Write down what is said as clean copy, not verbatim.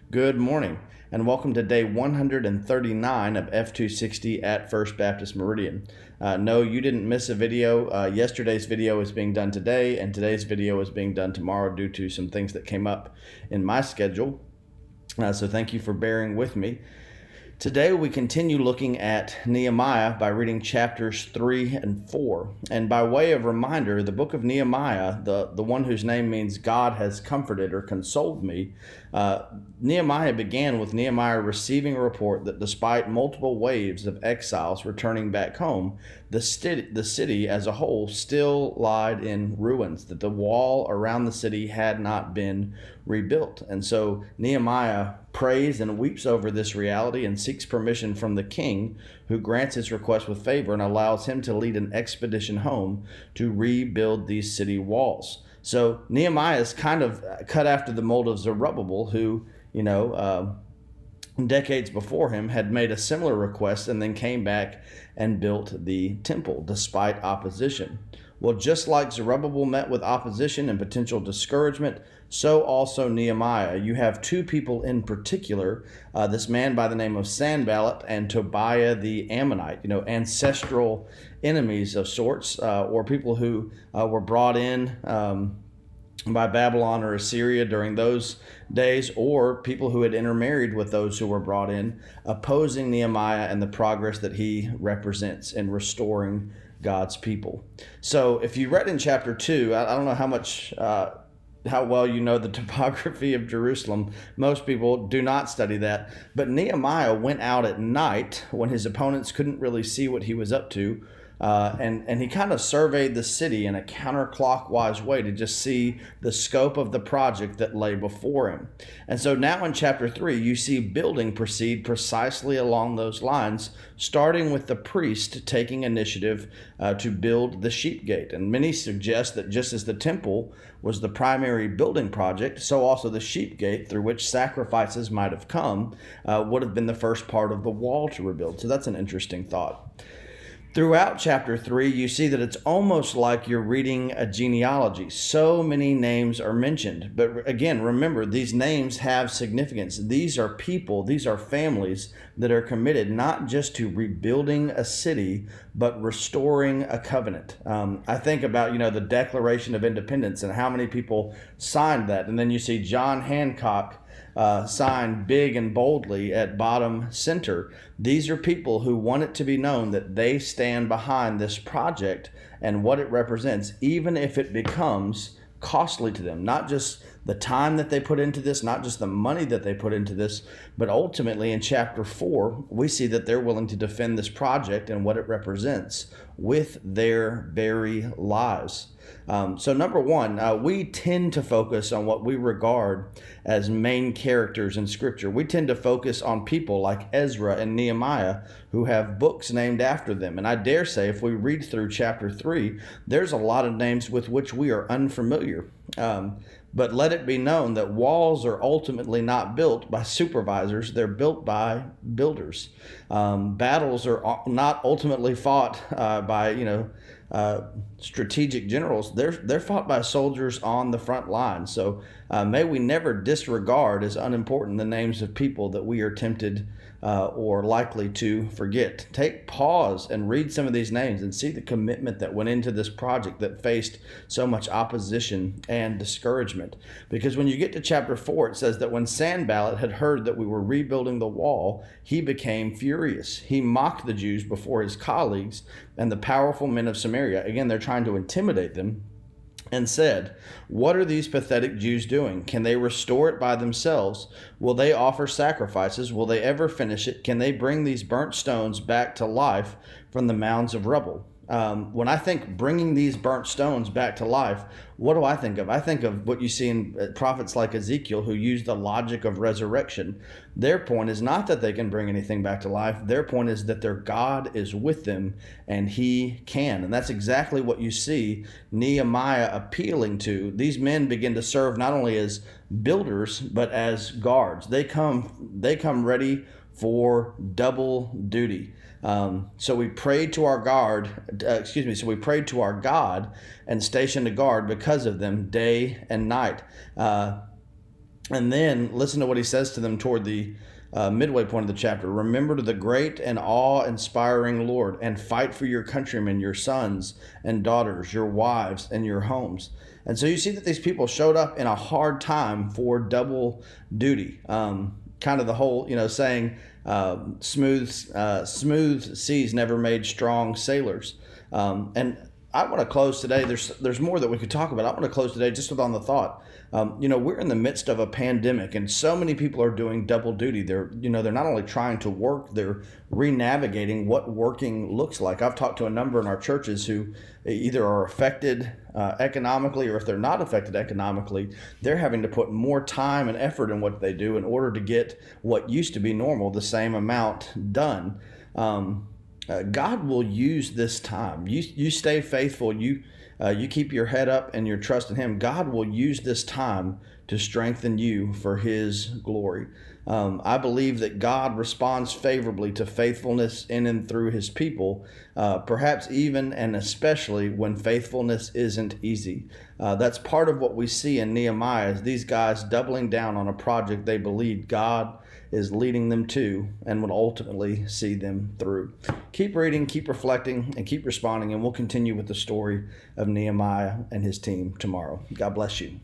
Good morning, and welcome to day 139 of F260 at First Baptist Meridian. No, you didn't miss a video. Yesterday's video is being done today, and today's video is being done tomorrow due to some things that came up in my schedule. So thank you for bearing with me. Today we continue looking at Nehemiah by reading chapters 3 and 4. And by way of reminder, the book of Nehemiah, the one whose name means God has comforted or consoled me, Nehemiah began with Nehemiah receiving a report that despite multiple waves of exiles returning back home, the city as a whole still lied in ruins, that the wall around the city had not been rebuilt. And so Nehemiah prays and weeps over this reality and seeks permission from the king, who grants his request with favor and allows him to lead an expedition home to rebuild these city walls. So Nehemiah is kind of cut after the mold of Zerubbabel, who, decades before him had made a similar request and then came back and built the temple despite opposition. Well, just like Zerubbabel met with opposition and potential discouragement, so also Nehemiah. You have two people in particular, this man by the name of Sanballat and Tobiah the Ammonite, ancestral enemies of sorts, or people who were brought in by Babylon or Assyria during those days, or people who had intermarried with those who were brought in, opposing Nehemiah and the progress that he represents in restoring God's people. So if you read in chapter 2, I don't know how well you know the topography of Jerusalem. Most people do not study that. But Nehemiah went out at night when his opponents couldn't really see what he was up to. And he kind of surveyed the city in a counterclockwise way to just see the scope of the project that lay before him. And so now in chapter 3, you see building proceed precisely along those lines, starting with the priest taking initiative to build the sheep gate. And many suggest that just as the temple was the primary building project, so also the sheep gate, through which sacrifices might have come, would have been the first part of the wall to rebuild. So that's an interesting thought. Throughout chapter 3, you see that it's almost like you're reading a genealogy. So many names are mentioned. But again, remember, these names have significance. These are people, these are families that are committed not just to rebuilding a city, but restoring a covenant. I think about, the Declaration of Independence and how many people signed that. And then you see John Hancock signed big and boldly at bottom center. These are people who want it to be known that they stand behind this project and what it represents, even if it becomes costly to them. Not just the time that they put into this, not just the money that they put into this, but ultimately in chapter 4, we see that they're willing to defend this project and what it represents with their very lives. So number one, we tend to focus on what we regard as main characters in Scripture. We tend to focus on people like Ezra and Nehemiah who have books named after them. And I dare say if we read through chapter 3, there's a lot of names with which we are unfamiliar. But let it be known that walls are ultimately not built by supervisors. They're built by builders. Battles are not ultimately fought by, strategic generals. They're fought by soldiers on the front line. So may we never disregard as unimportant the names of people that we are tempted or likely to forget. Take pause and read some of these names and see the commitment that went into this project that faced so much opposition and discouragement. Because when you get to chapter 4, it says that when Sanballat had heard that we were rebuilding the wall, he became furious. He mocked the Jews before his colleagues and the powerful men of Samaria. Again, they're trying to intimidate them. And said, "What are these pathetic Jews doing? Can they restore it by themselves? Will they offer sacrifices? Will they ever finish it? Can they bring these burnt stones back to life from the mounds of rubble?" When I think bringing these burnt stones back to life, what do I think of? I think of what you see in prophets like Ezekiel, who use the logic of resurrection. Their point is not that they can bring anything back to life. Their point is that their God is with them and he can. And that's exactly what you see Nehemiah appealing to. These men begin to serve not only as builders, but as guards. They come ready for double duty. So we prayed to our God and stationed a guard because of them day and night. And then listen to what he says to them toward the midway point of the chapter. Remember the great and awe-inspiring Lord, and fight for your countrymen, your sons and daughters, your wives, and your homes. And so you see that these people showed up in a hard time for double duty. Kind of the whole, saying, smooth seas never made strong sailors. And I want to close today. There's more that we could talk about. I want to close today just with on the thought. We're in the midst of a pandemic, and so many people are doing double duty. They're not only trying to work, they're re-navigating what working looks like. I've talked to a number in our churches who either are affected economically, or if they're not affected economically, they're having to put more time and effort in what they do in order to get what used to be normal, the same amount done. God will use this time. You stay faithful. You keep your head up and your trust in Him. God will use this time to strengthen you for His glory. I believe that God responds favorably to faithfulness in and through His people, perhaps even and especially when faithfulness isn't easy. That's part of what we see in Nehemiah, is these guys doubling down on a project they believed God is leading them to and would ultimately see them through. Keep reading, keep reflecting, and keep responding, and we'll continue with the story of Nehemiah and his team tomorrow. God bless you.